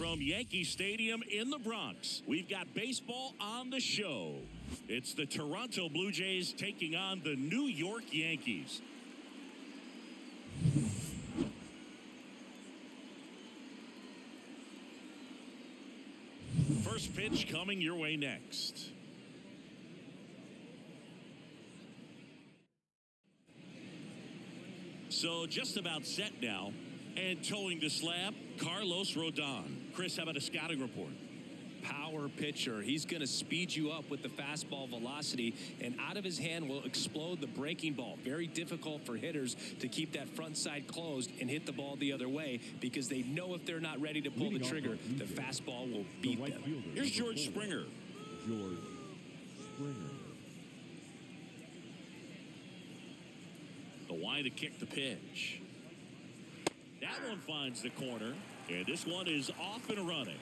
from Yankee Stadium in the Bronx, we've got baseball on the show. It's the Toronto Blue Jays taking on the New York Yankees. First pitch coming your way next. So just about set now. And towing the slab, Carlos Rodon. Chris, how about a scouting report? Power pitcher. He's going to speed you up with the fastball velocity, and out of his hand will explode the breaking ball. Very difficult for hitters to keep that front side closed and hit the ball the other way, because they know if they're not ready to pull the trigger, the fastball will beat them. Here's George Springer. George Springer. The Y to kick the pitch. That one finds the corner, and this one is off and running.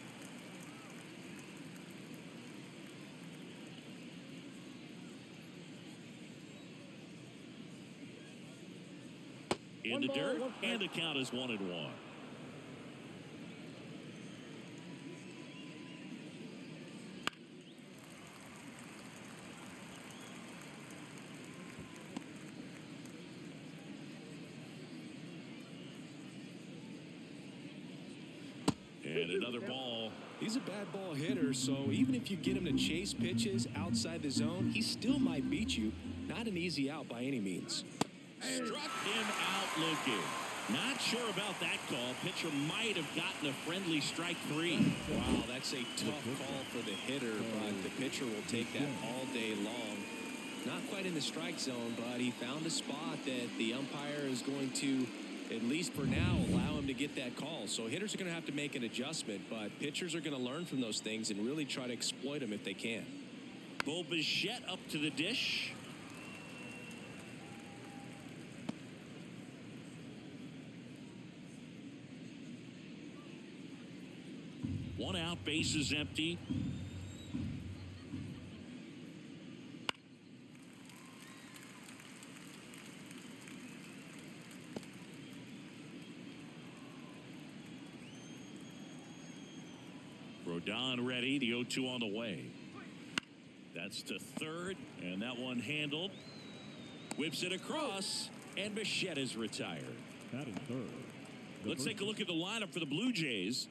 In the dirt, and the count is 1-1. And another ball. He's a bad ball hitter, so even if you get him to chase pitches outside the zone, he still might beat you. Not an easy out by any means. Struck him out looking. Not sure about that call. Pitcher might have gotten a friendly strike 3. Wow, that's a tough call for the hitter, but the pitcher will take that all day long. Not quite in the strike zone, but he found a spot that the umpire is going to, at least for now, allow him to get that call. So hitters are going to have to make an adjustment, but pitchers are going to learn from those things and really try to exploit them if they can. Bo Bichette up to the dish. One out, base is empty. Rodon ready. The 0-2 on the way. That's to third, and that one handled. Whips it across, and Bichette is retired. That is third. Let's take a look at the lineup for the Blue Jays.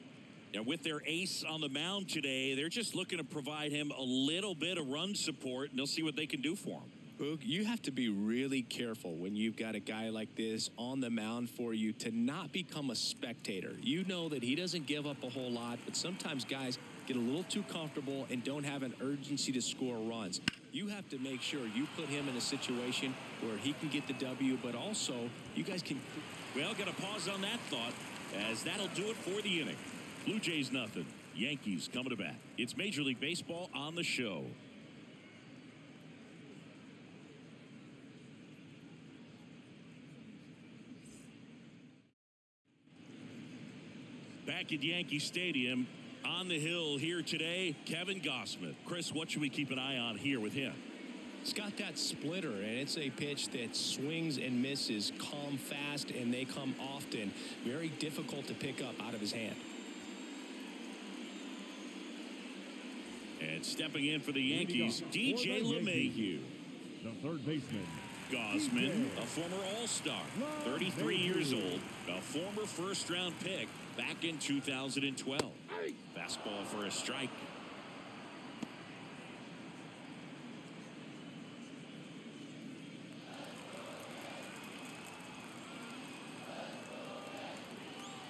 Now, with their ace on the mound today, they're just looking to provide him a little bit of run support, and they'll see what they can do for him. Boog, you have to be really careful when you've got a guy like this on the mound for you to not become a spectator. You know that he doesn't give up a whole lot, but sometimes guys get a little too comfortable and don't have an urgency to score runs. You have to make sure you put him in a situation where he can get the W, but also you guys can... Well, got to pause on that thought, as that'll do it for the inning. Blue Jays nothing. Yankees coming to bat. It's Major League Baseball on the show. Back at Yankee Stadium, on the hill here today, Kevin Gausman. Chris, what should we keep an eye on here with him? He's got that splitter, and it's a pitch that swings and misses, come fast, and they come often. Very difficult to pick up out of his hand. And stepping in for the Yankees, DJ LeMahieu. The third baseman. Gausman, a former All-Star, 33 years old, a former first-round pick back in 2012. Fastball for a strike.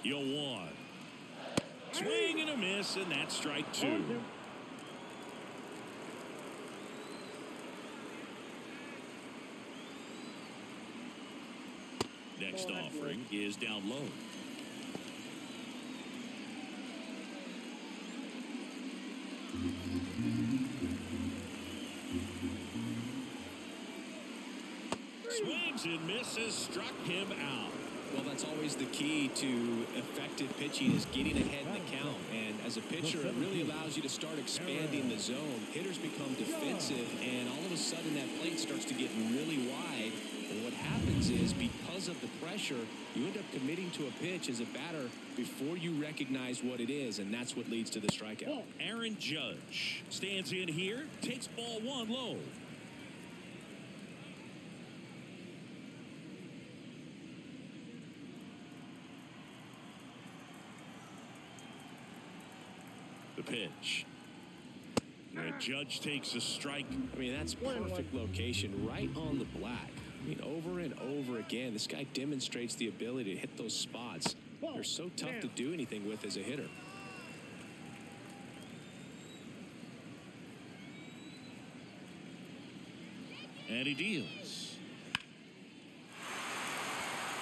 Yo, 1. Swing and a miss, and that's strike 2. Next offering is down low. Swings and misses, struck him out. Well, that's always the key to effective pitching, is getting ahead in the count. And as a pitcher, it really allows you to start expanding the zone. Hitters become defensive, and all of a sudden that plate starts to get really wide. And what happens is, because because of the pressure, you end up committing to a pitch as a batter before you recognize what it is, and that's what leads to the strikeout. Aaron Judge stands in here, takes ball one low. The pitch. And Judge takes a strike. I mean, that's perfect location, right on the black. I mean, over and over again, this guy demonstrates the ability to hit those spots. They're so tough to do anything with as a hitter. And he deals.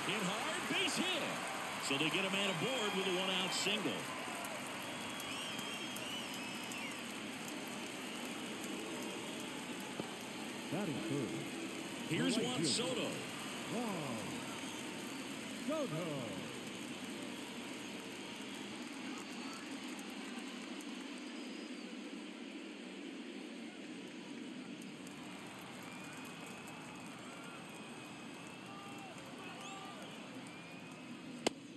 Hit hard, base hit. So they get a man aboard with a one-out single. Batting third. Here's Right Juan fielder. Soto. Juan Soto.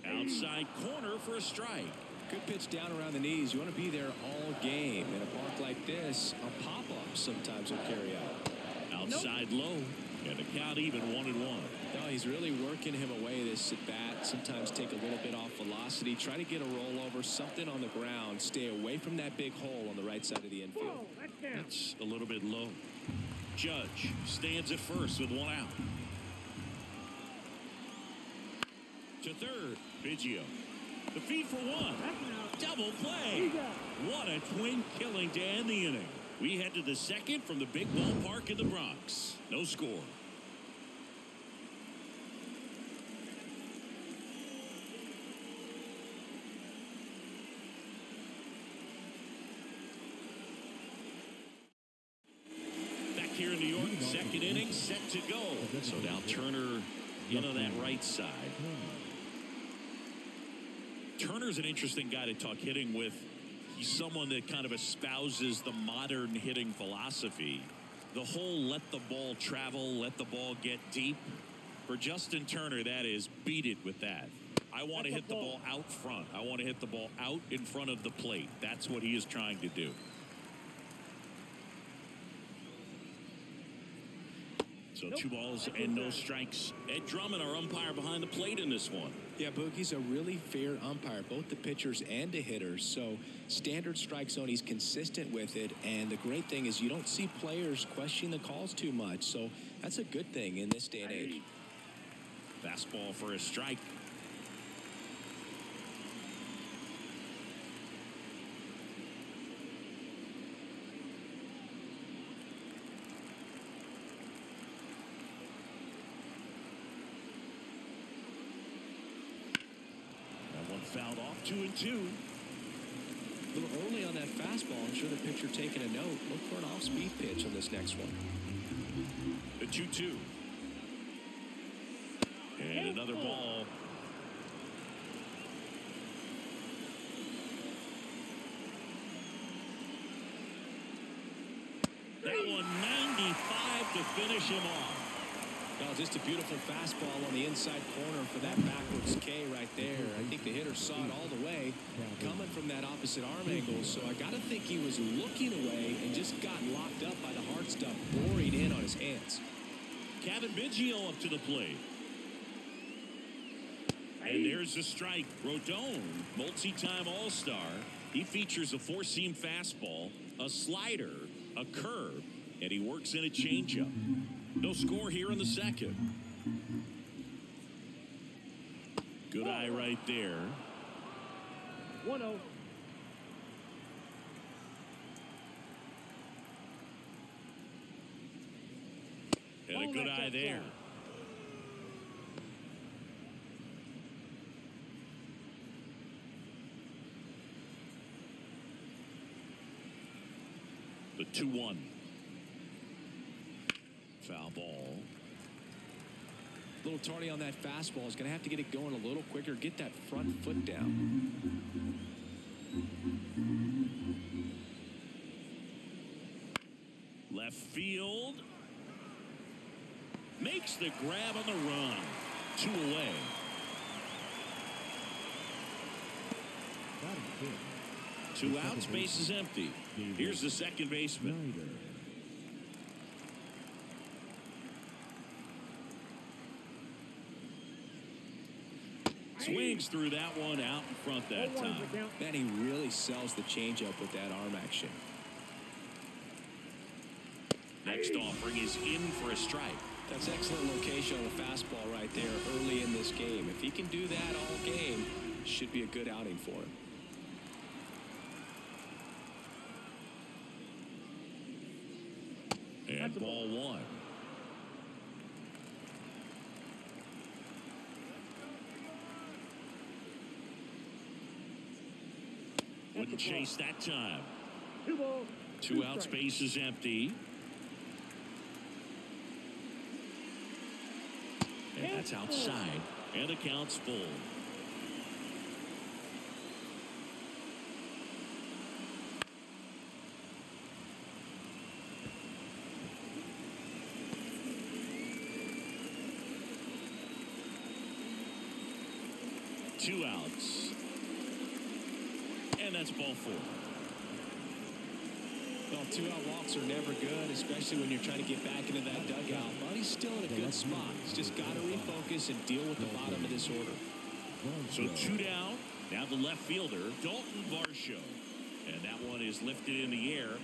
Outside corner for a strike. Good pitch down around the knees. You want to be there all game. In a park like this, a pop-up sometimes will carry out. Outside low. And the count even 1-1. No, he's really working him away this at bat. Sometimes take a little bit off velocity. Try to get a rollover, something on the ground. Stay away from that big hole on the right side of the infield. That's a little bit low. Judge stands at first with one out. To third, Biggio. The feed for one. Double play. What a twin killing to end the inning. We head to the second from the big ballpark in the Bronx. No score. Back here in New York, second inning set to go. So now Turner in on that right side. Turner's an interesting guy to talk hitting with. He's someone that kind of espouses the modern hitting philosophy. The whole let the ball travel, let the ball get deep. For Justin Turner, that is beat it with that. I want to hit the ball out front. I want to hit the ball out in front of the plate. That's what he is trying to do. So 2 balls and no strikes. Ed Drummond, our umpire behind the plate in this one. Yeah, Boogie's a really fair umpire, both the pitchers and the hitters. So standard strike zone, he's consistent with it. And the great thing is you don't see players question the calls too much. So that's a good thing in this day and age. Fastball for a strike. Fouled off, 2-2. A little early on that fastball. I'm sure the pitcher taking a note. Look for an off-speed pitch on this next one. The 2-2. And another ball. That one 95 to finish him off. Oh, just a beautiful fastball on the inside corner for that backwards K right there. I think the hitter saw it all the way coming from that opposite arm angle. So I got to think he was looking away and just got locked up by the hard stuff boring in on his hands. Kevin Biggio up to the plate. And there's the strike. Rodon, multi-time All-Star. He features a four-seam fastball, a slider, a curve, and he works in a changeup. No score here in the second. Good eye right there. 1-0. And a good eye there. The 2-1. Foul ball. A little tardy on that fastball. Is going to have to get it going a little quicker. Get that front foot down. Left field. Makes the grab on the run. 2 away. Batting fifth. 2 outs, base is empty. Here's the second baseman. Snyder. Swings through that one out in front that time. Man, he really sells the changeup with that arm action. Next offering is in for a strike. That's excellent location on the fastball right there early in this game. If he can do that all game, should be a good outing for him. And ball 1. Wouldn't chase that time. 2 balls. 2 outs, base is empty. And that's outside. And the count's full. Two outs. And that's ball 4. Well, 2-out walks are never good, especially when you're trying to get back into that dugout. But he's still in a good spot. He's just got to refocus and deal with the bottom of this order. So 2 down. Now the left fielder, Dalton Varsho. And that one is lifted in the air.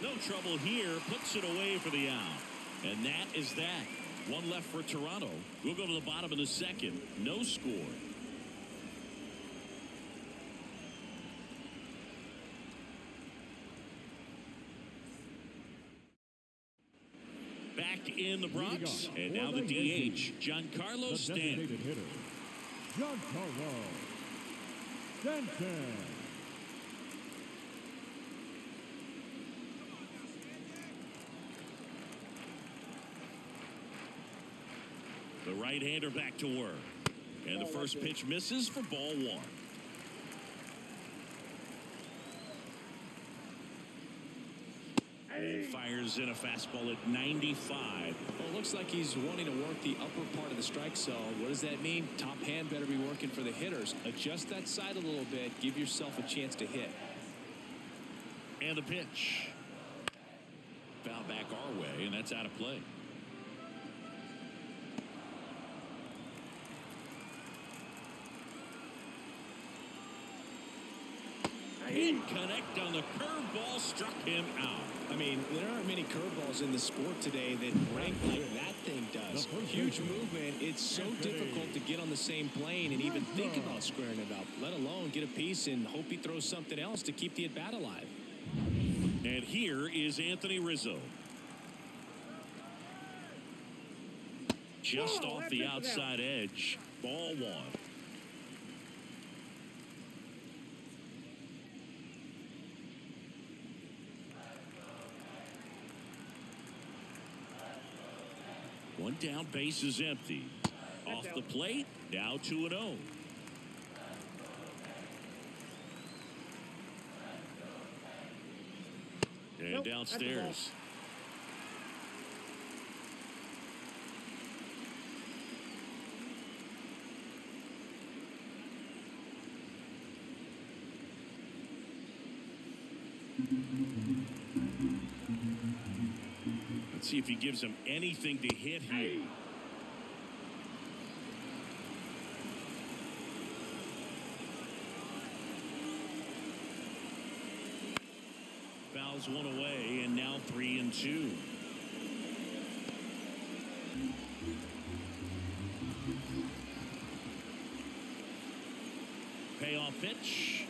No trouble here. Puts it away for the out. And that is that. 1 left for Toronto. We'll go to the bottom of the second. No score. Back in the Bronx, and now the DH, Giancarlo Stanton. Designated hitter, Giancarlo Stanton. The right-hander back to work. And the first pitch misses for ball 1. And fires in a fastball at 95. Well, it looks like he's wanting to work the upper part of the strike zone. What does that mean? Top hand better be working for the hitters. Adjust that side a little bit. Give yourself a chance to hit. And the pitch. Foul back our way, and that's out of play. Didn't connect on the curveball, struck him out. I mean, there aren't many curveballs in the sport today that break like that thing does. Huge movement. It's so difficult to get on the same plane and even think about squaring it up, let alone get a piece and hope he throws something else to keep the at-bat alive. And here is Anthony Rizzo. Just off the outside edge. Ball 1. One down, base is empty. Off the plate, now 2-0. And downstairs. Let's see if he gives him anything to hit here. Fouls one away, and now 3-2. Payoff pitch.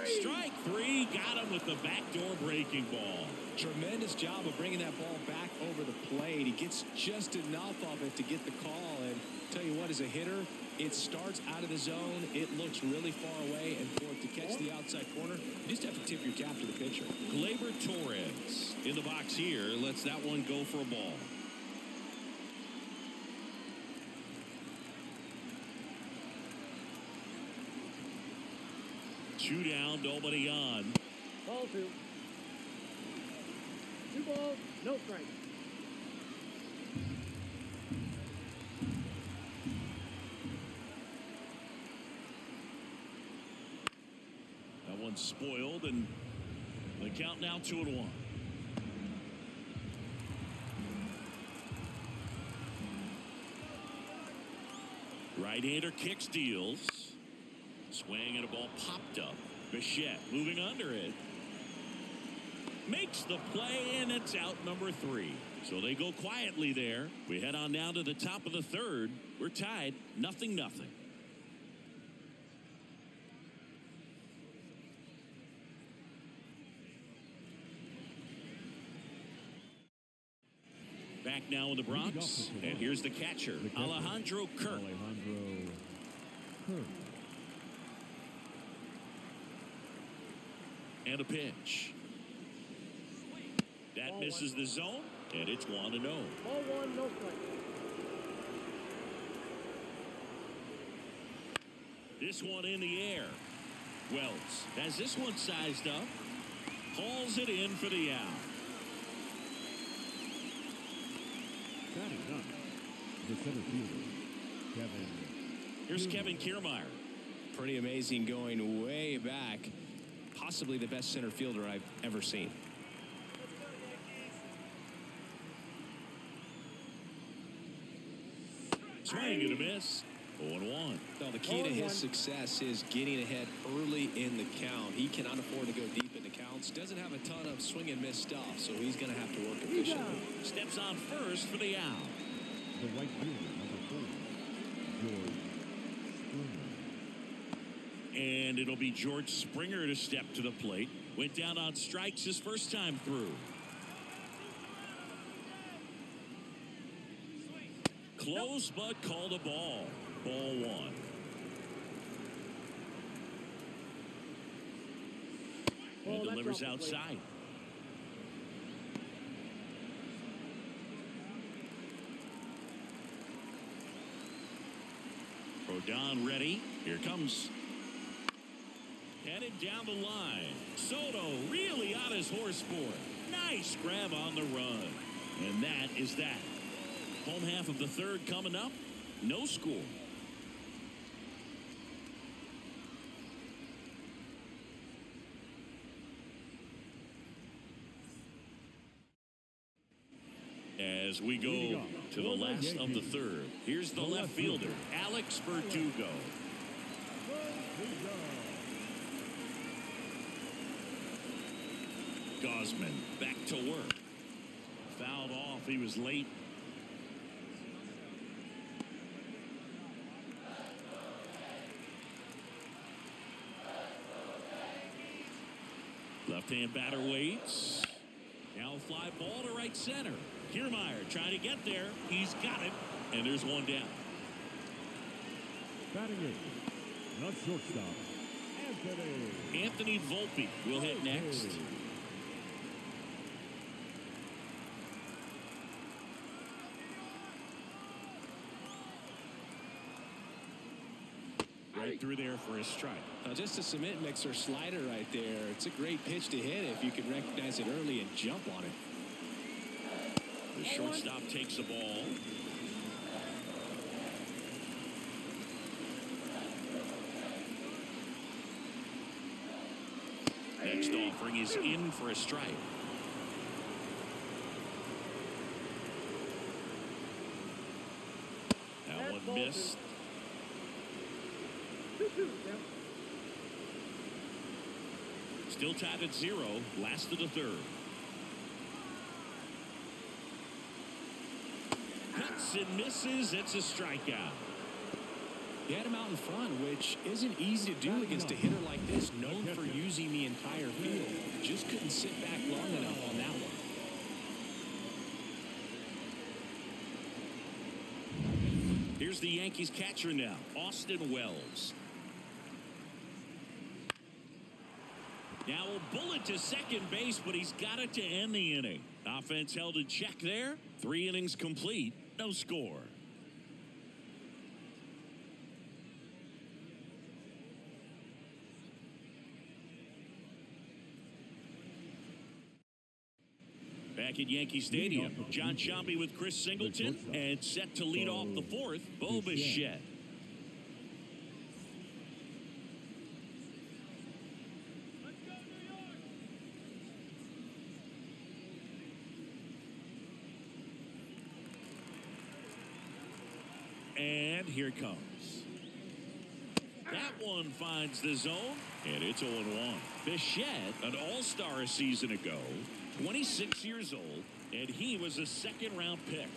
Strike 3, got him with the backdoor breaking ball. Tremendous job of bringing that ball back over the plate. He gets just enough of it to get the call. And tell you what, as a hitter, it starts out of the zone. It looks really far away. And for it to catch the outside corner, you just have to tip your cap to the pitcher. Gleyber Torres in the box here. Lets that one go for a ball. Two down, nobody on. Ball 2. 2 balls, no strikes. unspoiled, and the count now 2-1. Right-hander kicks, deals. Swing and a ball popped up. Bichette moving under it. Makes the play, and it's out number 3. So they go quietly there. We head on down to the top of the third. We're tied 0-0. Back now in the Bronx, and here's the catcher, Alejandro Kirk. And a pitch. That misses the zone, and it's 1-0. Ball 1, no strike. This one in the air. Wells has this one sized up. Hauls it in for the out. Batting up, the center fielder, Kevin. Here's Kevin Kiermaier. Pretty amazing, going way back. Possibly the best center fielder I've ever seen. Swing and a miss. 0-1. Well, the key to his success is getting ahead early in the count. He cannot afford to go deep in the counts. Doesn't have a ton of swing and miss stuff, so he's going to have to work efficiently. Steps on first for the out. The right fielder, number 4, George Springer. And it'll be George Springer to step to the plate. Went down on strikes his first time through. Close, but called a ball. Ball 1. And delivers outside. Rodon ready. Here comes. Headed down the line. Soto really on his horse for it. Nice grab on the run. And that is that. Home half of the third coming up. No score. As we go to the last of the third. Here's the left fielder, Alex Verdugo. Gosman back to work. Fouled off. He was late. Left-hand batter waits. Now a fly ball to right center. Kiermaier trying to get there. He's got it. And there's one down. Batting in, not shortstop, Anthony Volpe will hit next. Right through there for a strike. Now just a cement mixer slider right there. It's a great pitch to hit if you can recognize it early and jump on it. The shortstop takes the ball. Next offering is in for a strike. That one missed. Still tied at 0. Last of the third. Cuts and misses. It's a strikeout. He had him out in front, which isn't easy to do against a hitter like this, known for using the entire field. Just couldn't sit back long enough on that one. Here's the Yankees catcher now, Austin Wells. Now a bullet to second base, but he's got it to end the inning. Offense held in check there. 3 innings complete. No score. Back at Yankee Stadium, John Sciambi with Chris Singleton, and set to lead off the fourth, Bo Bichette. And here it comes. That one finds the zone, and it's 0-1. Bichette, an all-star a season ago, 26 years old, and he was a second-round pick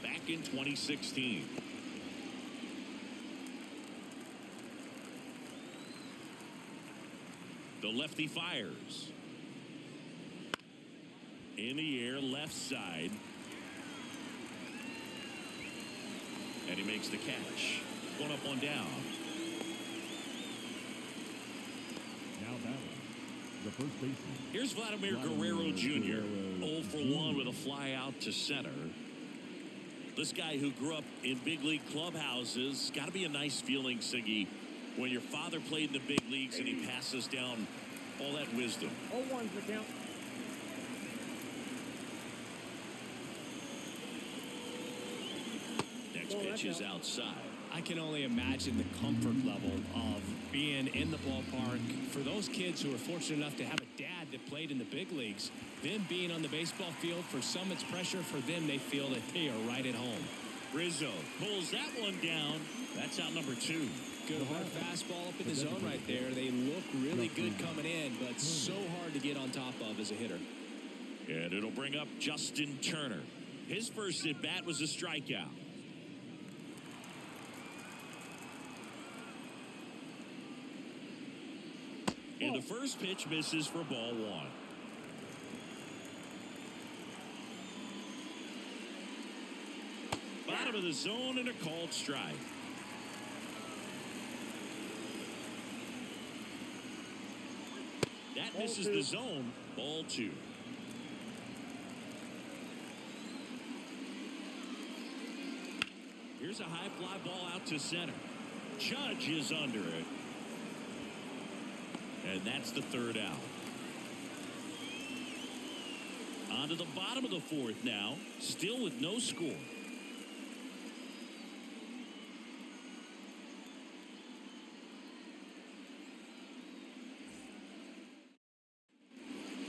back in 2016. The lefty fires. In the air, left side. And he makes the catch. One up, one down. Now battling the first baseman. Here's Vladimir Guerrero Jr. 0 for 1 with a fly out to center. This guy who grew up in big league clubhouses, got to be a nice feeling, Siggy, when your father played in the big leagues and he passes down all that wisdom. 0-1's the count. Next pitch is outside. I can only imagine the comfort level of being in the ballpark for those kids who are fortunate enough to have a dad that played in the big leagues. Them being on the baseball field, for some it's pressure. For them, they feel that they are right at home. Rizzo pulls that one down. That's out number 2. Good hard fastball up in the zone right there. They look really good coming in, but so hard to get on top of as a hitter. And it'll bring up Justin Turner. His first at bat was a strikeout. And the first pitch misses for ball 1. Bottom of the zone and a called strike. That misses the zone. Ball 2. Here's a high fly ball out to center. Judge is under it. And that's the third out. On to the bottom of the 4th now. Still with no score.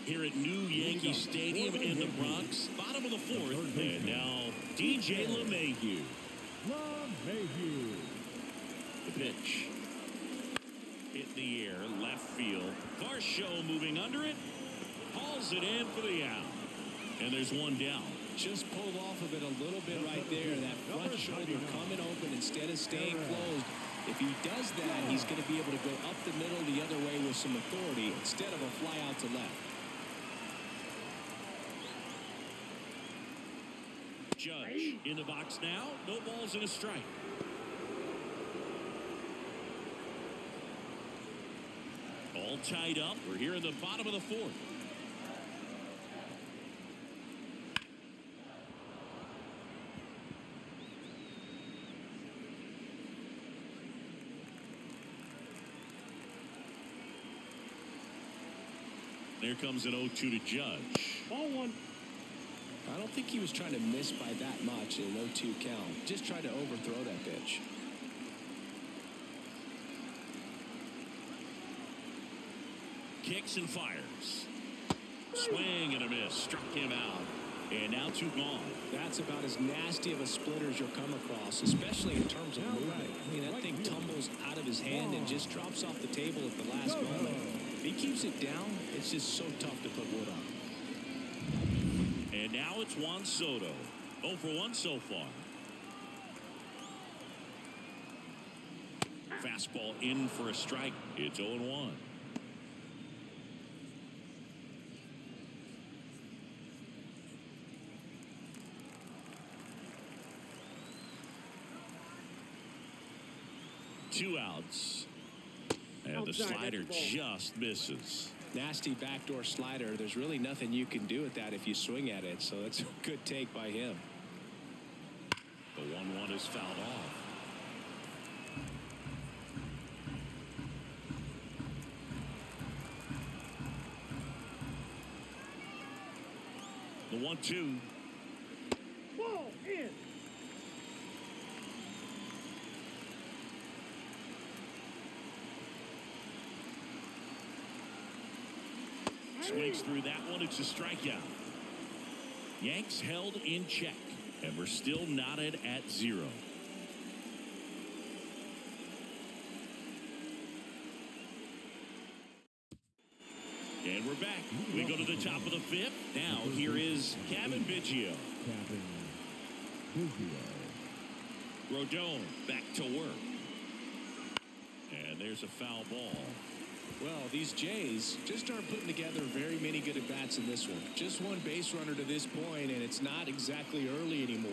Here at New Yankee Stadium in the Bronx. Bottom of the 4th. And now DJ LeMahieu. LeMahieu. The pitch. Hit the air, left field. Varsho moving under it. Hauls it in for the out. And there's one down. Just pulled off of it a little bit right there. That front shoulder coming open instead of staying closed. If he does that, he's going to be able to go up the middle the other way with some authority instead of a fly out to left. Judge in the box now. No balls and a strike. All tied up. We're here in the bottom of the 4th. There comes an 0-2 to Judge. Ball 1. I don't think he was trying to miss by that much in an 0-2 count. Just tried to overthrow that pitch. Kicks and fires. Swing and a miss. Struck him out. And now 2 gone. That's about as nasty of a splitter as you'll come across, especially in terms of movement. I mean, that thing tumbles out of his hand and just drops off the table at the last moment. If he keeps it down, it's just so tough to put wood on. And now it's Juan Soto. 0 for 1 so far. Fastball in for a strike. It's 0-1. Two outs. And the slider just misses. Nasty backdoor slider. There's really nothing you can do with that if you swing at it. So that's a good take by him. The 1-1 is fouled off. The 1-2. Ball in. Swings through that one. It's a strikeout. Yanks held in check, and we're still knotted at 0. we're back. We go to the top of the fifth. Now here is Kevin Biggio. Kevin Biggio. Rodon back to work. And there's a foul ball. Well, these Jays just aren't putting together very many good at-bats in this one. Just one base runner to this point, and it's not exactly early anymore.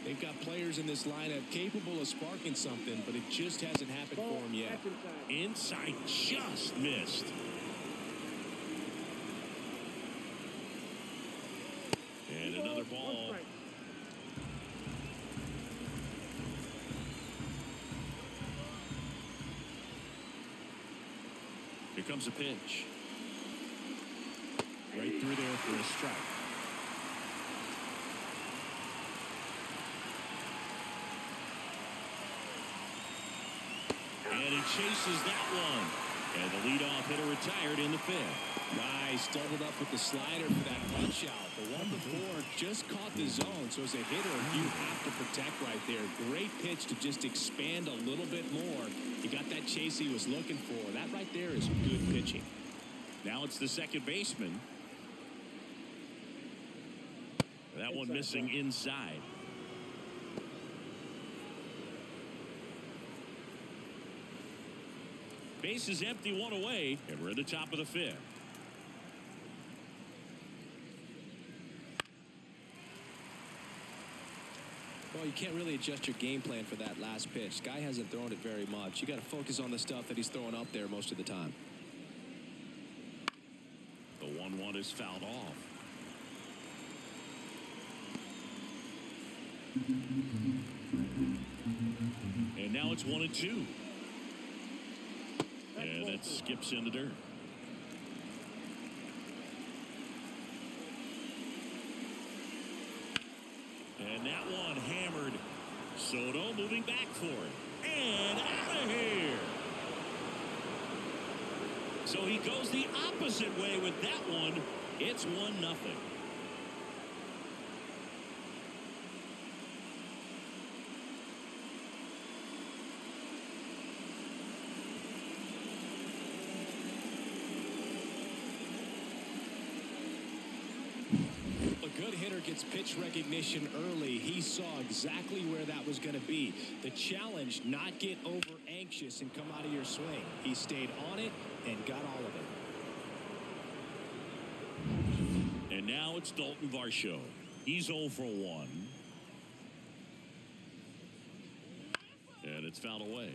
They've got players in this lineup capable of sparking something, but it just hasn't happened for them yet. Inside just missed. And another ball. Here comes a pitch. Right through there for a strike. And he chases that one. And the leadoff hitter retired in the fifth. Nice, doubled up with the slider for that punch out. The one before just caught the zone, so as a hitter, you have to protect right there. Great pitch to just expand a little bit more. He got that chase he was looking for. That right there is good pitching. Now it's the second baseman. That one missing inside. Base is empty, one away, and we're at the top of the fifth. Well, you can't really adjust your game plan for that last pitch. Guy hasn't thrown it very much. You got to focus on the stuff that he's throwing up there most of the time. The 1-1 is fouled off. And now it's 1-2. And it skips in the dirt. And that one hammered. Soto moving back for it. And out of here. So he goes the opposite way with that one. It's 1-0. A good hitter gets pitch recognition early. He saw exactly where that was going to be. The challenge, not get over anxious and come out of your swing. He stayed on it and got all of it. And now it's Dalton Varsho. He's 0 for 1. And it's fouled away.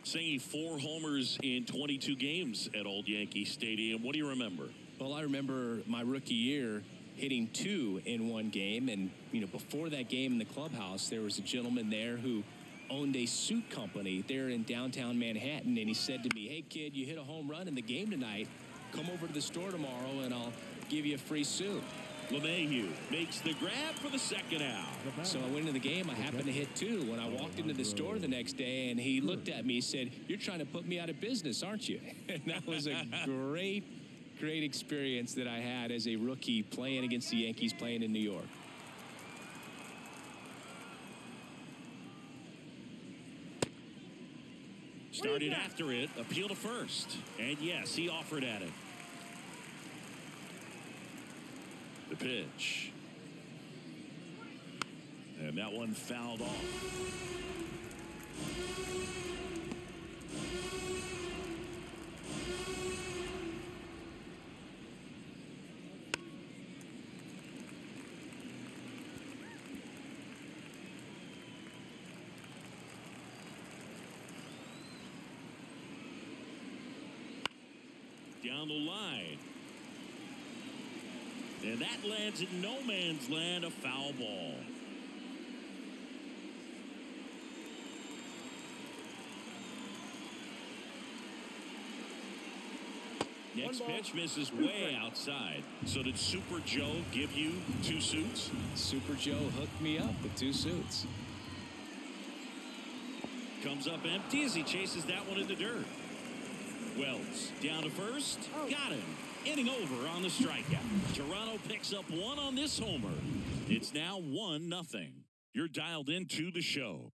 Singing 4 homers in 22 games at Old Yankee Stadium. What do you remember? Well, I remember my rookie year hitting 2 in one game. And, you know, before that game in the clubhouse, there was a gentleman there who owned a suit company there in downtown Manhattan. And he said to me, hey, kid, you hit a home run in the game tonight. Come over to the store tomorrow and I'll give you a free suit. LeMahieu makes the grab for the second out. So I went into the game. I happened to hit 2 when I walked into the store the next day, and he looked at me and said, you're trying to put me out of business, aren't you? And that was a great experience that I had as a rookie playing against the Yankees, playing in New York. Started after it, appeal to first. And yes, he offered at it. The pitch. And that one fouled off. Down the line. And that lands in no man's land, a foul ball. Next pitch misses way outside. So did Super Joe give you 2 suits? Super Joe hooked me up with 2 suits. Comes up empty as he chases that one in the dirt. Wells down to first. Got him. Inning over on the strikeout. Toronto picks up 1 on this homer. It's now 1-0. You're dialed into the show.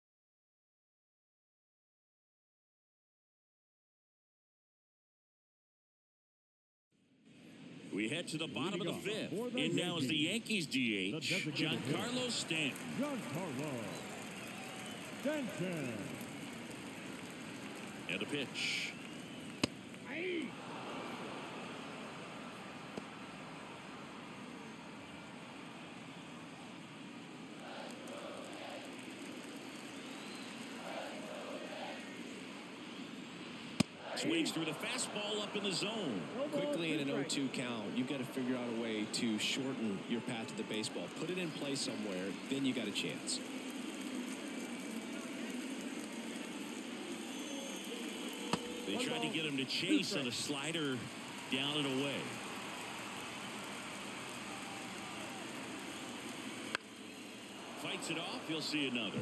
We head to the bottom of the fifth. For the In now is the Yankees The DH, designated Giancarlo Stanton. Giancarlo Stanton. And a pitch. Aye. Swings through the fastball up in the zone. Quickly in an 0-2 count, you've got to figure out a way to shorten your path to the baseball. Put it in play somewhere, then you got a chance. They tried to get him to chase on a slider down and away. Fights it off. He'll see another.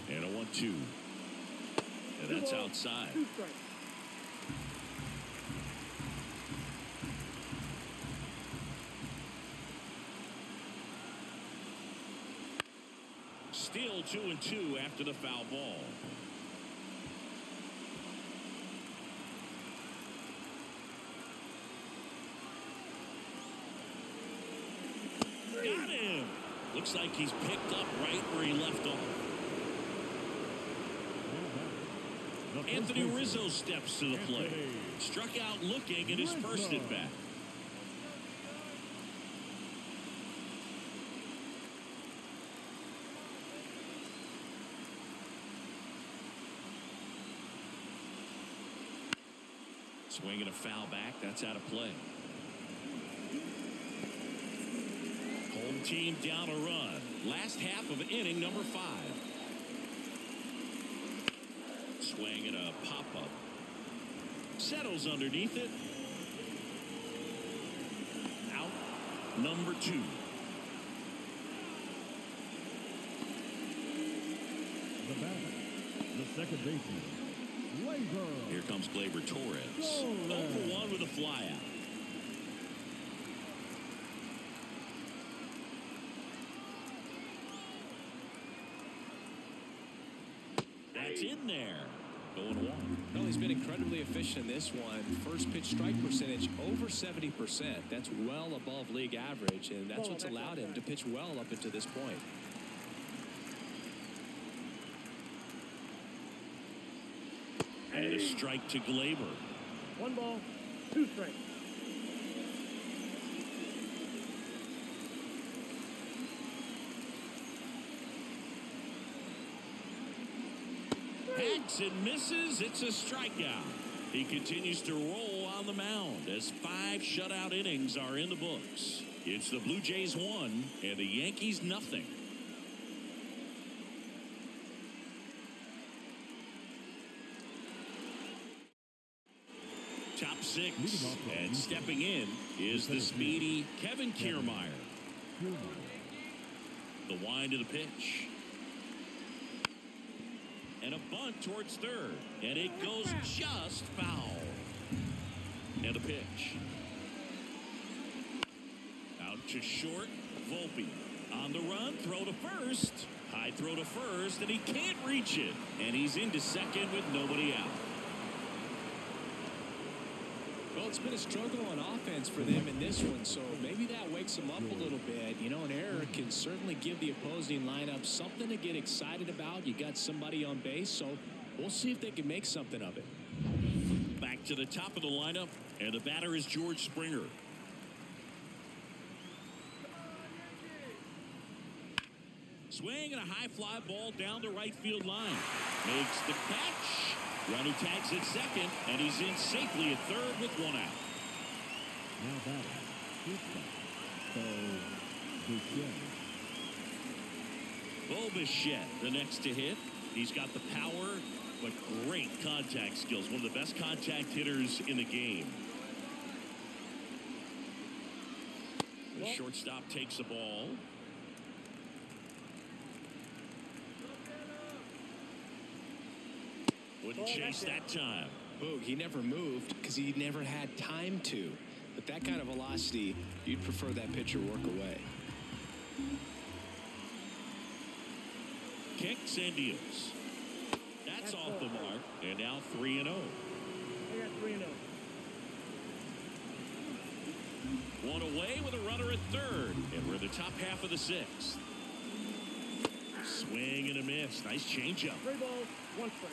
And a 1-2. And that's outside. Still 2-2 after the foul ball. Got him. Looks like he's picked up right where he left off. Anthony Rizzo steps to the plate. Struck out looking at his first at bat. Swinging a foul back. That's out of play. Home team down a run. Last half of inning number 5. Swing and a pop-up. Settles underneath it. Out. Number 2. The batter, the second baseman, Gleyber. Here comes Gleyber Torres. 0-1 with a flyout. That's in there. Going 1. Well, he's been incredibly efficient in this one. First pitch strike percentage over 70%. That's well above league average, and that's what's allowed him to pitch well up until this point. And a strike to Gleyber. 1 ball, 2 strikes. Hacks and misses. It's a strikeout. He continues to roll on the mound as 5 shutout innings are in the books. It's the Blue Jays 1 and the Yankees nothing. Top 6, and stepping in is the speedy Kevin Kiermaier. The wind of the pitch. And a bunt towards third. And it goes just foul. And a pitch. Out to short. Volpe on the run. Throw to first. High throw to first. And he can't reach it. And he's into second with nobody out. Well, it's been a struggle on offense for them in this one, so maybe that wakes them up a little bit. You know, an error can certainly give the opposing lineup something to get excited about. You got somebody on base, so we'll see if they can make something of it. Back to the top of the lineup, and the batter is George Springer. Swing and a high fly ball down the right field line. Makes the catch. Runner tags at second, and he's in safely at third with 1 out. Now batting, Bo Bichette, the next to hit. He's got the power, but great contact skills. One of the best contact hitters in the game. The shortstop takes the ball. Wouldn't chase that time. Boog, he never moved because he never had time to. But that kind of velocity, you'd prefer that pitcher work away. Kicks and deals. That's off the mark. And now 3-0. I got 3-0. One away with a runner at third. And we're in the top half of the sixth. Swing and a miss. Nice changeup. 3 balls, 1 strike.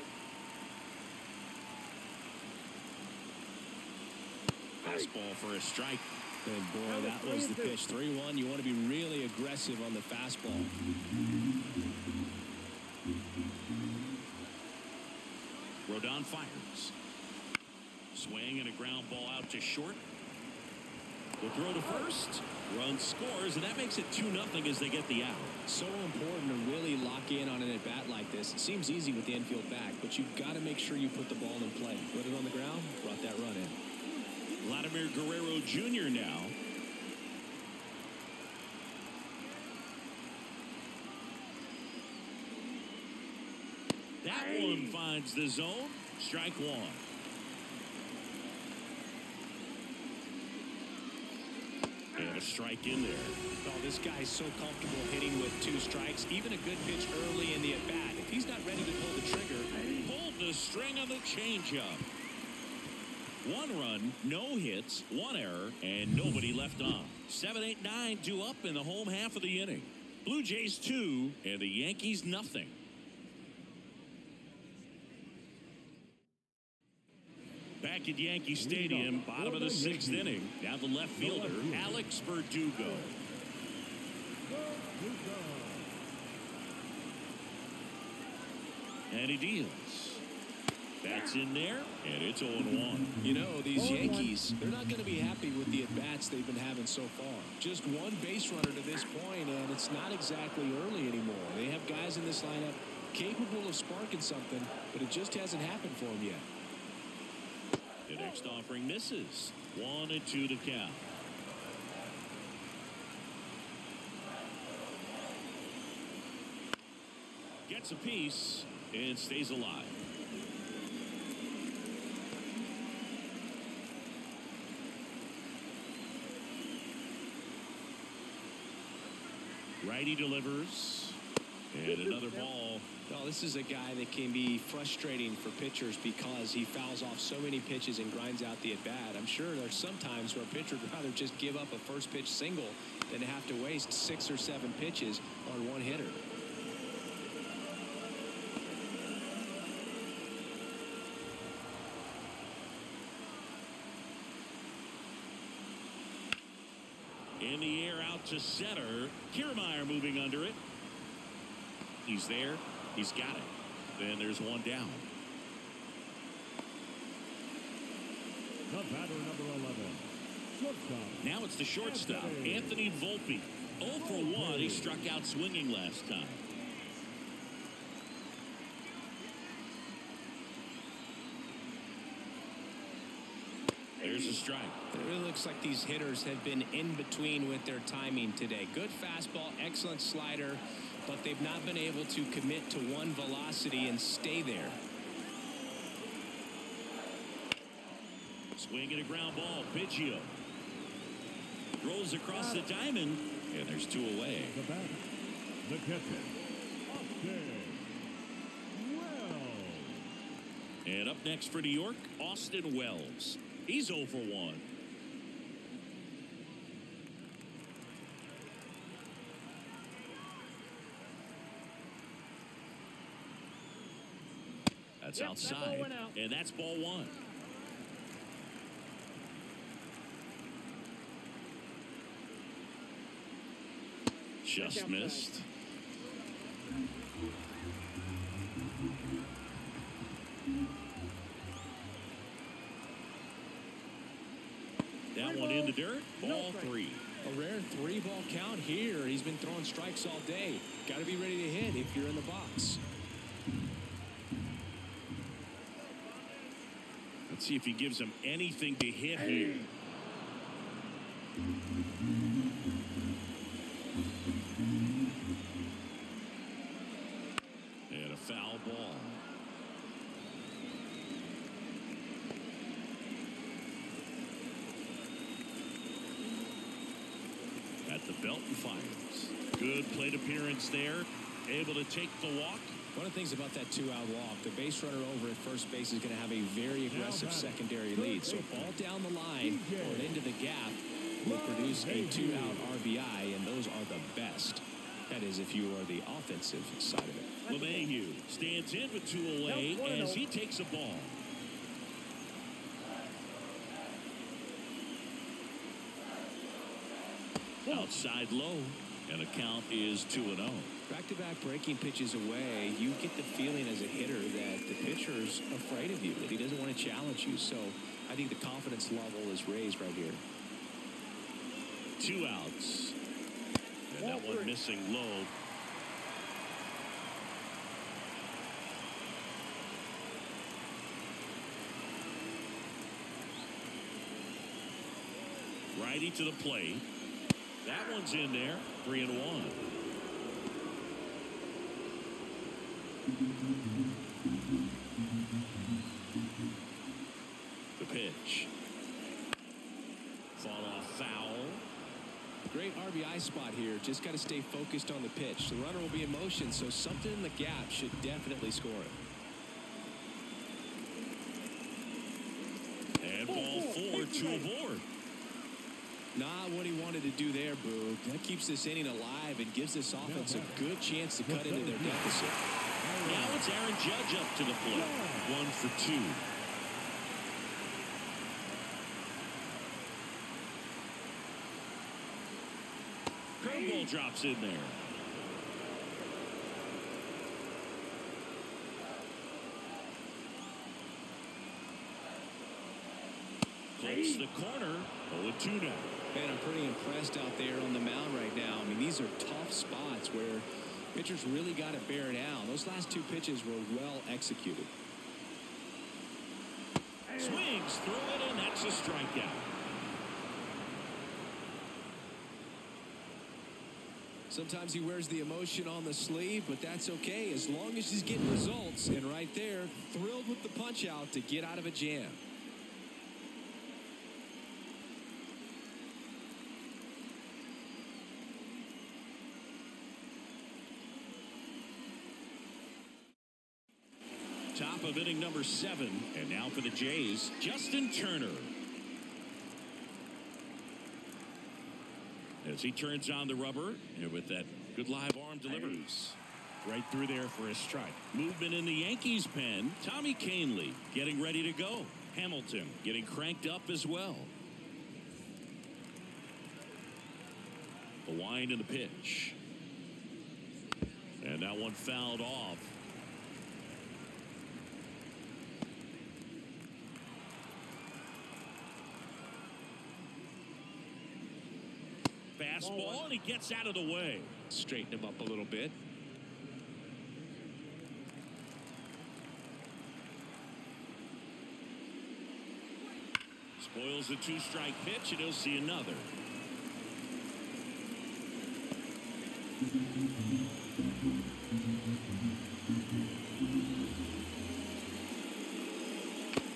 Fastball for a strike. And boy, that was the pitch. 3-1. You want to be really aggressive on the fastball. Rodon fires. Swing and a ground ball out to short. The throw to first. Run scores, and that makes it 2-0 as they get the out. So important to really lock in on an at-bat like this. It seems easy with the infield back, but you've got to make sure you put the ball in play. Put it on the ground, brought that run in. Vladimir Guerrero Jr. now. That one finds the zone. Strike one. And a strike in there. Oh, this guy's so comfortable hitting with 2 strikes. Even a good pitch early in the at-bat. If he's not ready to pull the trigger. Pulled the string on the changeup. 1 run, no hits, 1 error, and nobody left on. 7, 8, 9, 2 up in the home half of the inning. Blue Jays 2 and the Yankees nothing. Back at Yankee Stadium, bottom of the 6th inning. Now the left fielder, Alex Verdugo. And he deals. That's in there, and it's 0-1. You know, these Yankees, they're not going to be happy with the at-bats they've been having so far. Just 1 base runner to this point, and it's not exactly early anymore. They have guys in this lineup capable of sparking something, but it just hasn't happened for them yet. The next offering misses. 1-2 to count. Gets a piece and stays alive. Righty delivers. And another ball. Well, this is a guy that can be frustrating for pitchers because he fouls off so many pitches and grinds out the at-bat. I'm sure there's some times where a pitcher would rather just give up a first pitch single than have to waste 6 or 7 pitches on 1 hitter. In the air out to center. Kiermaier moving under it. He's there. He's got it. Then there's 1 down. The batter, number 11. Shortstop. Now it's the shortstop, Anthony Volpe. 0 for 1. He struck out swinging last time. There's a strike. It really looks like these hitters have been in between with their timing today. Good fastball, excellent slider, but they've not been able to commit to 1 velocity and stay there. Swing and a ground ball. Biggio rolls across the diamond, and there's 2 away. The batter, the catcher, Austin Wells. And up next for New York, Austin Wells. He's 0 for 1. That's outside, and that's ball 1. Just missed. That one in the dirt. Ball 3. A rare 3-ball count here. He's been throwing strikes all day. Got to be ready to hit if you're in the box. Let's see if he gives him anything to hit here. And a foul ball. At the belt and fires. Good plate appearance there. Able to take the walk. One of the things about that two-out walk, the base runner over at first base is going to have a very aggressive secondary lead. So ball down the line or into the gap will produce a two-out RBI, and those are the best. That is, if you are the offensive side of it. LeMahieu stands in with 2 away as he takes a ball. Outside low, and the count is 2-0. Back-to-back breaking pitches away, you get the feeling as a hitter that the pitcher's afraid of you, that he doesn't want to challenge you. So I think the confidence level is raised right here. 2 outs. And that one missing low. Righty to the plate. That one's in there. 3-1. The pitch. Fall off foul. Great RBI spot here. Just got to stay focused on the pitch. The runner will be in motion, so something in the gap should definitely score it. And ball 4 to aboard. Not what he wanted to do there, Boo. That keeps this inning alive and gives this offense a good chance to cut into their deficit. Now it's Aaron Judge up to the plate. 1 for 2. Curveball drops in there. Close the corner. 0-2 now. Man, I'm pretty impressed out there on the mound right now. I mean, these are tough spots where pitchers really got to bear down. Those last 2 pitches were well executed. Swings through it, and that's a strikeout. Sometimes he wears the emotion on the sleeve, but that's okay as long as he's getting results. And right there, thrilled with the punch out to get out of a jam. Top of inning number 7, and now for the Jays, Justin Turner. As he turns on the rubber, and with that good live arm delivers. Right through there for a strike. Movement in the Yankees pen. Tommy Kahnle getting ready to go. Hamilton getting cranked up as well. The wind and the pitch. And that one fouled off. Fastball, and he gets out of the way. Straighten him up a little bit. Spoils the 2-strike pitch, and he'll see another.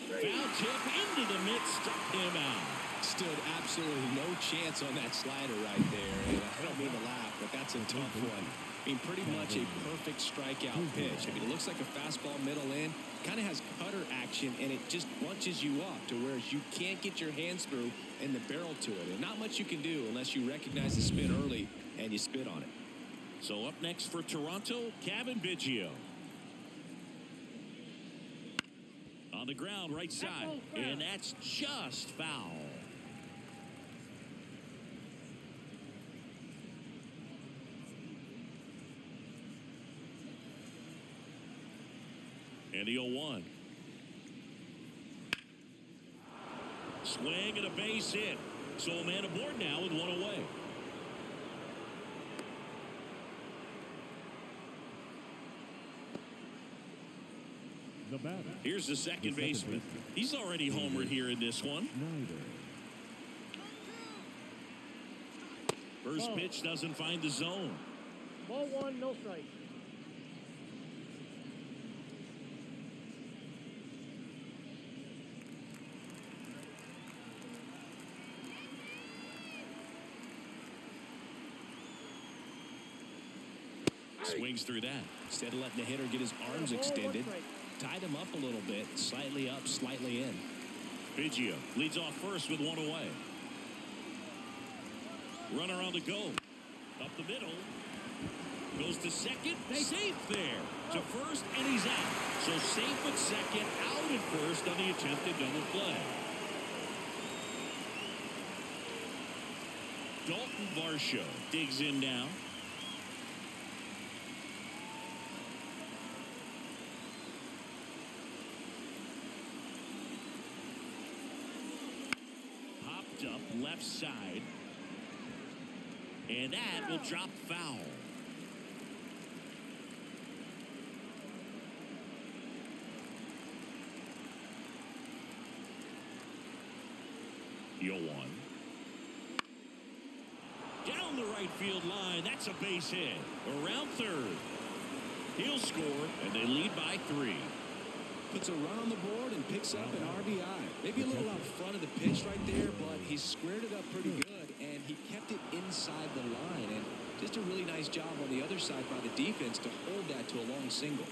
Foul tip into the mitt, struck him out. Stood absolutely no chance on that slider right there. And I don't mean to laugh, but that's a tough one. I mean, pretty much a perfect strikeout pitch. I mean, it looks like a fastball middle in. Kind of has cutter action, and it just bunches you up to where you can't get your hands through and the barrel to it. And not much you can do unless you recognize the spin early and you spit on it. So up next for Toronto, Kevin Biggio. On the ground, right side. And that's just foul. And the 0-1. Swing and a base hit. So a man aboard now with 1 away. The batter. Here's the second baseman. He's already homered here in this one. First pitch doesn't find the zone. Ball 1, no strike. Swings through that. Instead of letting the hitter get his arms extended, tied him up a little bit, slightly up, slightly in. Biggio leads off first with one away. Runner on the go. Up the middle. Goes to second. Safe there. To first, and he's out. So safe at second, out at first on the attempted double play. Dalton Varsho digs in now. Popped up left side. And that will drop foul. You'll one. Down the right field line. That's a base hit. Around third. He'll score, and they lead by 3. Puts a run on the board and picks up an RBI. Maybe a little out front of the pitch right there, but he squared it up pretty good, and he kept it inside the line. And just a really nice job on the other side by the defense to hold that to a long single.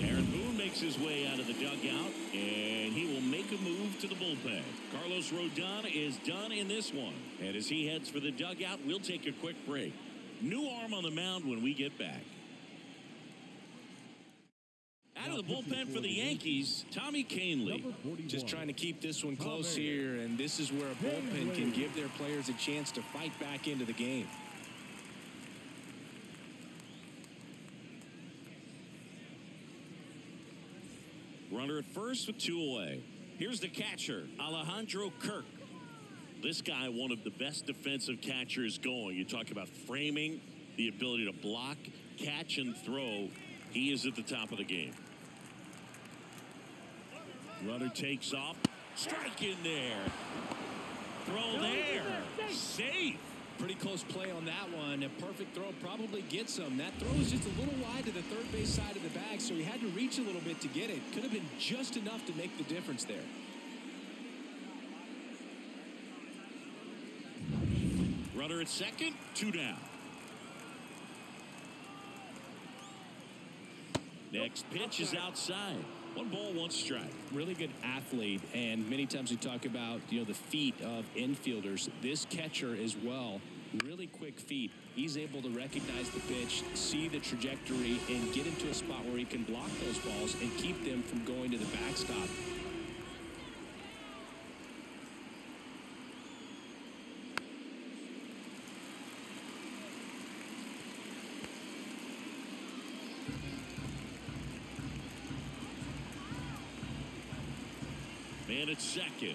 Aaron Boone makes his way out of the dugout, and he will make a move to the bullpen. Carlos Rodon is done in this one. And as he heads for the dugout, we'll take a quick break. New arm on the mound when we get back. Out of the bullpen for the Yankees, Tommy Kahnle. Just trying to keep this one close here, and this is where a bullpen can give their players a chance to fight back into the game. Runner at first with 2 away. Here's the catcher, Alejandro Kirk. This guy, one of the best defensive catchers going. You talk about framing, the ability to block, catch, and throw. He is at the top of the game. Runner takes off. Strike in there. Throw there. Safe. Pretty close play on that one. A perfect throw probably gets him. That throw is just a little wide to the third base side of the bag, so he had to reach a little bit to get it. Could have been just enough to make the difference there. Runner at second, 2 down. Next pitch is outside. 1 ball, 1 strike. Really good athlete, and many times we talk about, the feet of infielders. This catcher as well, really quick feet. He's able to recognize the pitch, see the trajectory, and get into a spot where he can block those balls and keep them from going to the backstop. Man at second.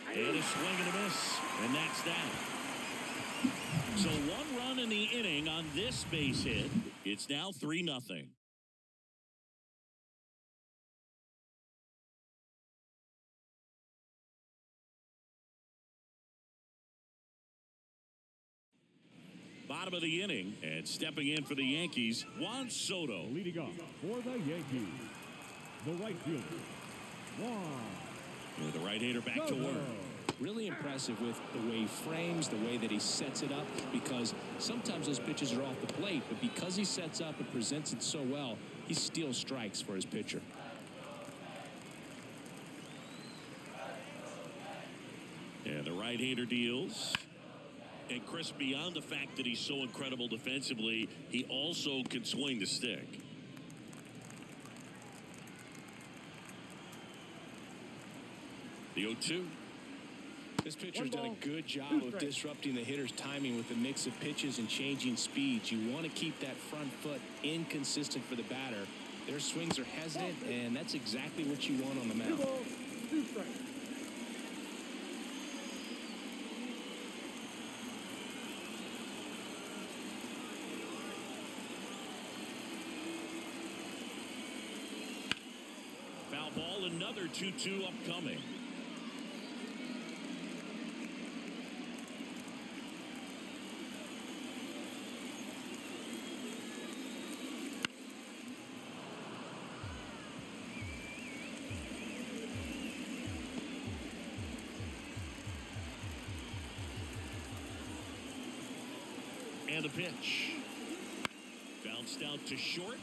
And a swing and a miss. And that's that. So 1 run in the inning on this base hit. It's now 3-0. Bottom of the inning, and stepping in for the Yankees, Juan Soto. Leading off for the Yankees, the right fielder, With the right-hander back to work. Really impressive with the way he frames, the way that he sets it up, because sometimes those pitches are off the plate, but because he sets up and presents it so well, he steals strikes for his pitcher. And the right-hander deals. And Chris, beyond the fact that he's so incredible defensively, he also can swing the stick. The 0-2. This pitcher's done a good job of disrupting the hitter's timing with a mix of pitches and changing speeds. You want to keep that front foot inconsistent for the batter. Their swings are hesitant, and that's exactly what you want on the mound. Foul ball, another 2-2 upcoming. And a pitch. Foul Bounced out to short.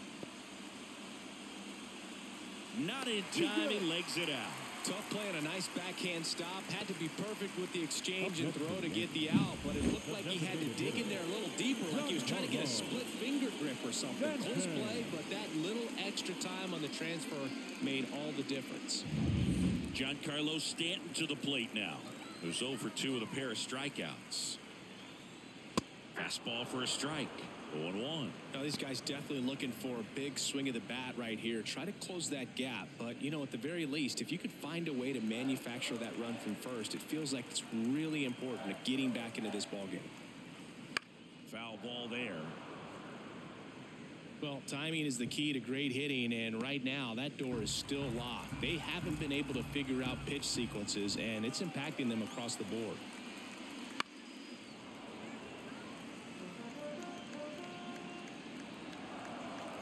Not in time. He legs it out. Tough play on a nice backhand stop. Had to be perfect with the exchange and throw to get the out, but it looked like he had to dig in there a little deeper, like he was trying to get a split finger grip or something. Close play, but that little extra time on the transfer made all the difference. Giancarlo Stanton to the plate now. Who's 0 for 2 with a pair of strikeouts. Fastball for a strike. 0-1. Now, these guys definitely looking for a big swing of the bat right here. Try to close that gap. But, you know, at the very least, if you could find a way to manufacture that run from first, it feels like it's really important to getting back into this ballgame. Foul ball there. Well, timing is the key to great hitting, and right now that door is still locked. They haven't been able to figure out pitch sequences, and it's impacting them across the board.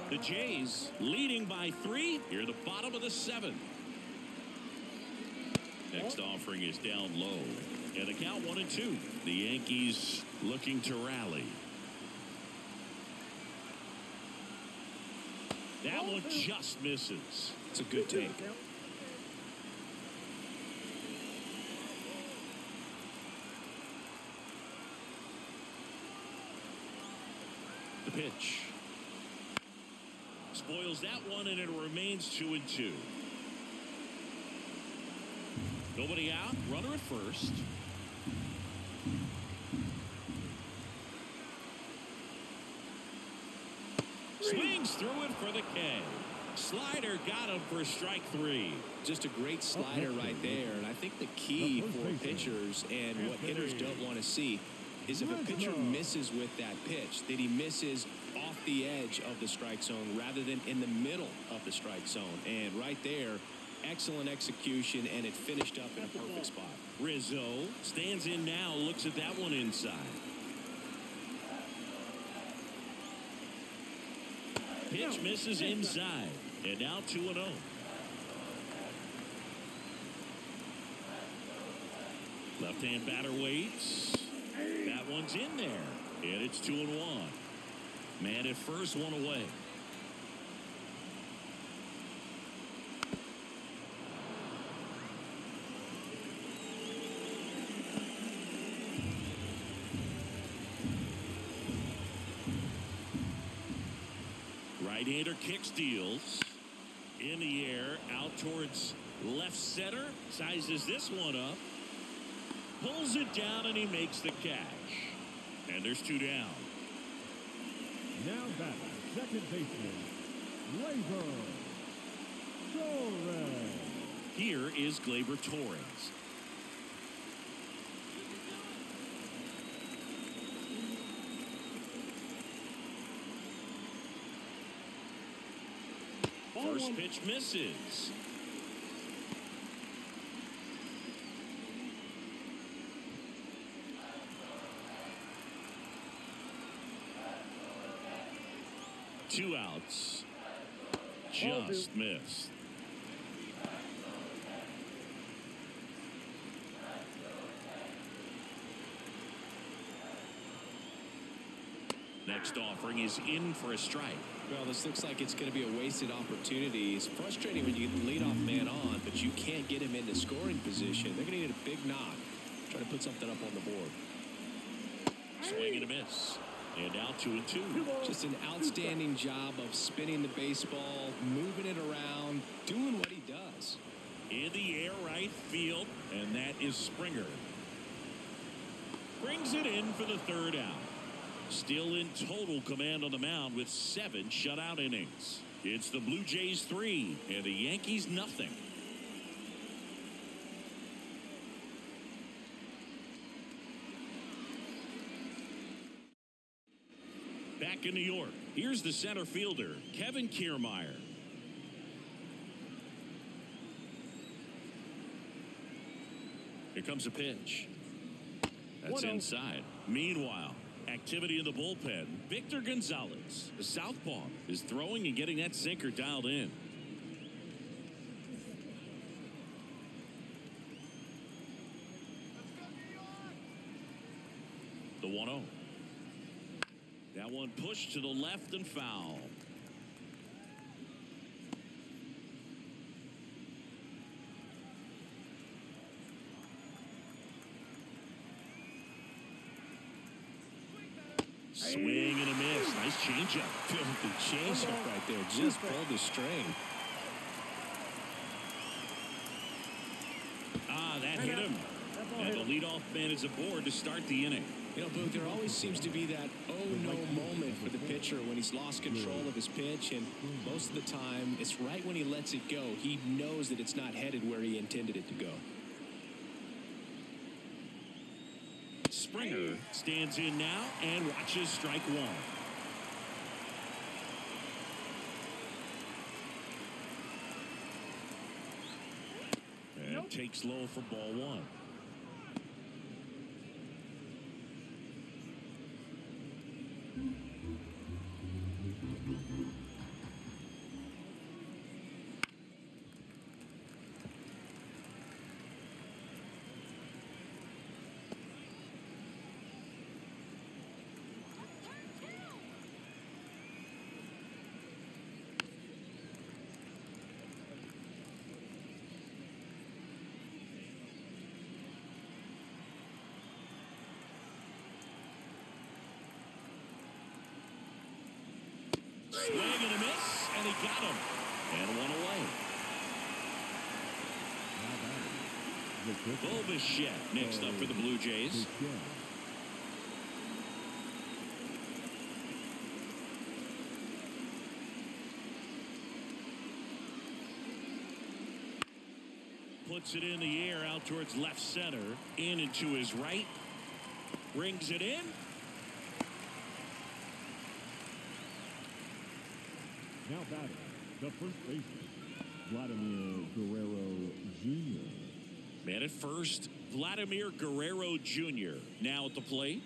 The Jays leading by 3 here at the bottom of the 7th. Next offering is down low. And the count 1-2. The Yankees looking to rally. That one just misses. It's a good take. The pitch. Spoils that one, and it remains 2-2. Nobody out. Runner at first. Swings through it for the K. Slider got him for strike 3. Just a great slider right there. And I think the key for pitchers and what hitters don't want to see is if a pitcher misses with that pitch, that he misses off the edge of the strike zone rather than in the middle of the strike zone. And right there, excellent execution, and it finished up in a perfect spot. Rizzo stands in now, looks at that one inside. Pitch misses inside, and now 2-0. Left-hand batter waits. That one's in there, and it's 2-1. Man at first, one away. Right-hander kick steals. In the air, out towards left center. Sizes this one up. Pulls it down, and he makes the catch. And there's 2 down. Now batting, second baseman, Gleyber Torres. Here is Gleyber Torres. First pitch misses. Two outs. Just missed. Next offering is in for a strike. Well, this looks like it's going to be a wasted opportunity. It's frustrating when you get the leadoff man on, but you can't get him into scoring position. They're going to need a big knock. Try to put something up on the board. Swing and a miss. And now 2-2. Just an outstanding job of spinning the baseball, moving it around, doing what he does. In the air right field, and that is Springer. Brings it in for the 3rd out. Still in total command on the mound with 7 shutout innings. It's the Blue Jays 3 and the Yankees nothing. Back in New York, here's the center fielder, Kevin Kiermaier. Here comes a pitch. That's inside. Meanwhile, activity in the bullpen. Victor Gonzalez, the southpaw, is throwing and getting that sinker dialed in. The 1-0. That one pushed to the left and foul. Swing and a miss. Nice changeup. Filthy changeup right there. Just pulled the string. That hit him. And the leadoff man is aboard to start the inning. You know, Boog, there always seems to be that oh-no moment for the pitcher when he's lost control of his pitch, and most of the time, it's right when he lets it go. He knows that it's not headed where he intended it to go. Springer stands in now and watches strike one. And takes low for ball one. Swing and a miss, and he got him. And one away. Bo Bichette next up for the Blue Jays. Puts it in the air out towards left center. In and to his right. Brings it in. Now batting, the first baseman, Vladimir Guerrero Jr. Man at first, Vladimir Guerrero Jr. now at the plate.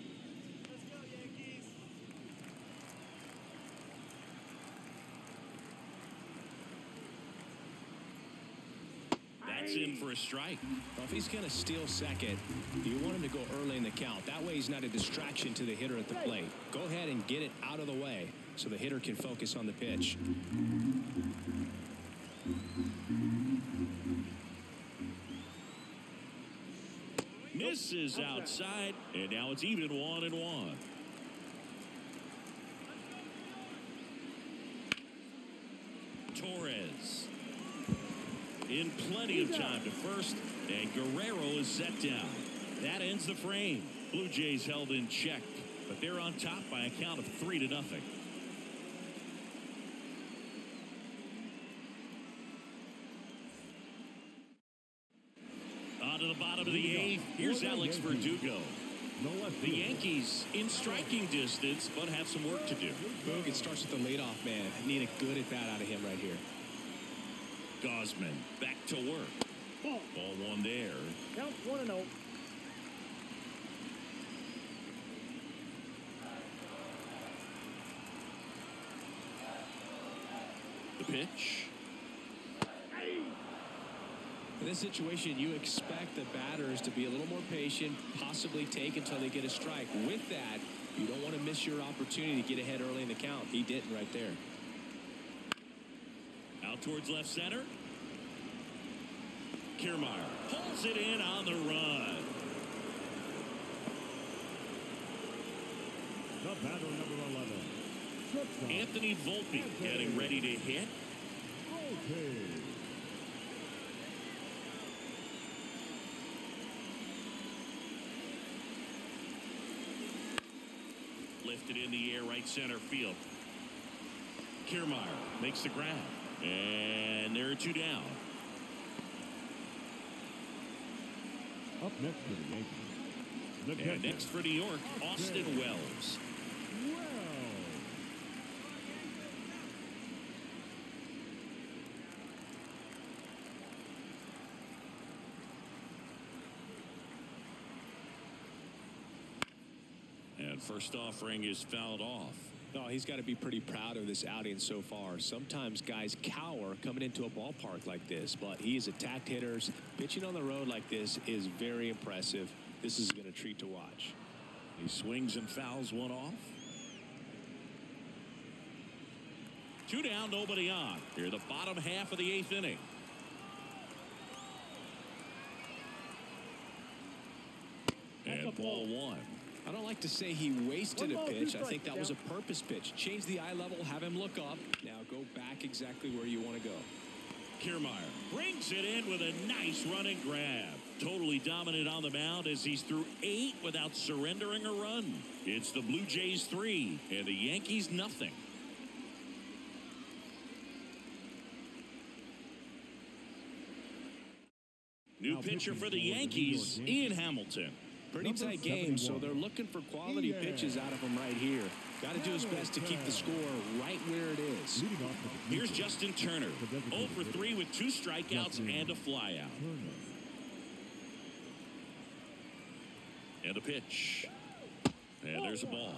That's in for a strike. Well, if he's going to steal second, you want him to go early in the count. That way he's not a distraction to the hitter at the plate. Go ahead and get it out of the way so the hitter can focus on the pitch. Misses outside, and now it's even 1-1. Torres in plenty of time to first, and Guerrero is set down. That ends the frame. Blue Jays held in check, but they're on top by a count of 3-0. On to the bottom of the eighth. Here's Alex Verdugo. The Yankees in striking distance, but have some work to do. Boog, it starts with the leadoff man. Need a good at-bat out of him right here. Gosman back to work. Ball one there. Count 1-0. The pitch. In this situation, you expect the batters to be a little more patient, possibly take until they get a strike. With that, you don't want to miss your opportunity to get ahead early in the count. He didn't right there. Out towards left center. Kiermaier pulls it in on the run. The batter, number 11. Shortstop. Anthony Volpe getting ready to hit. Okay. Lifted in the air, right center field. Kiermaier makes the grab. And there are two down. Up next for the Yankees. The And next for New York, Austin Wells. And first offering is fouled off. Oh, he's got to be pretty proud of this outing so far. Sometimes guys cower coming into a ballpark like this, but he's attacked hitters. Pitching on the road like this is very impressive. This has been a treat to watch. He swings and fouls one off. Two down, nobody on. Here, the bottom half of the 8th inning. And ball one. I don't like to say he wasted a pitch. I think that was a purpose pitch. Change the eye level, have him look up. Now go back exactly where you want to go. Kiermaier brings it in with a nice running grab. Totally dominant on the mound as he's through 8 without surrendering a run. It's the Blue Jays 3 and the Yankees nothing. New pitcher for the Yankees, Ian Hamilton. Pretty tight game, so they're looking for quality pitches out of him right here. Got to do his best to keep the score right where it is. Here's Justin Turner, 0 for 3 with 2 strikeouts and a flyout. And a pitch. And there's a ball.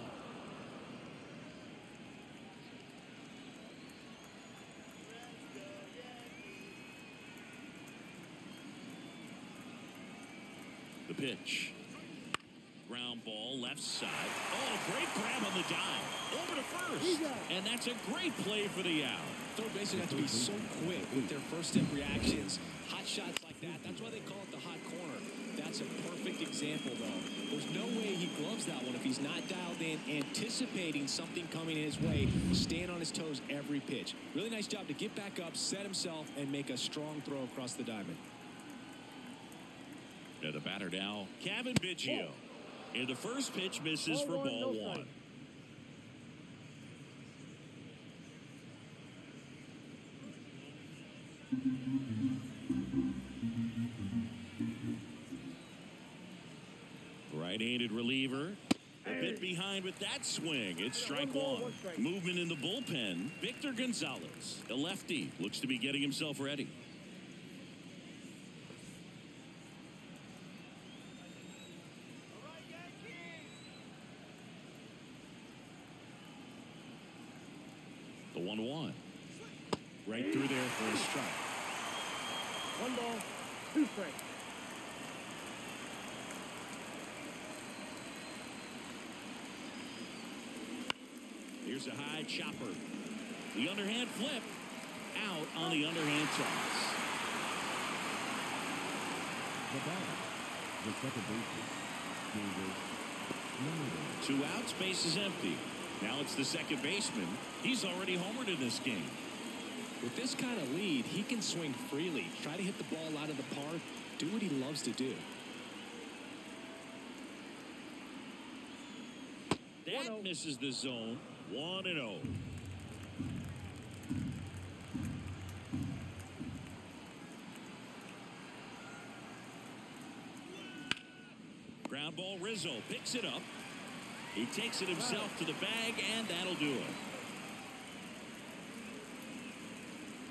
The pitch. Ground ball left side. Oh, great grab on the dive. Over to first. And that's a great play for the out. Third basemen have to be so quick with their first step reactions. Hot shots like that. That's why they call it the hot corner. That's a perfect example, though. There's no way he gloves that one if he's not dialed in, anticipating something coming his way, staying on his toes every pitch. Really nice job to get back up, set himself, and make a strong throw across the diamond. And the batter now, Kevin Biggio. And the first pitch misses for ball one. Right-handed reliever. A bit behind with that swing. It's strike one. Movement in the bullpen. Victor Gonzalez, the lefty, looks to be getting himself ready. The 1-1. Right through there for a strike. 1 ball, 2 strikes. Here's a high chopper. The underhand flip. Out on the underhand toss. The batter, the second baseman, David. 2 outs, base is empty. Now it's the second baseman. He's already homered in this game. With this kind of lead, he can swing freely. Try to hit the ball out of the park. Do what he loves to do. That misses the zone. 1-0. Ground ball, Rizzo picks it up. He takes it himself to the bag, and that'll do it.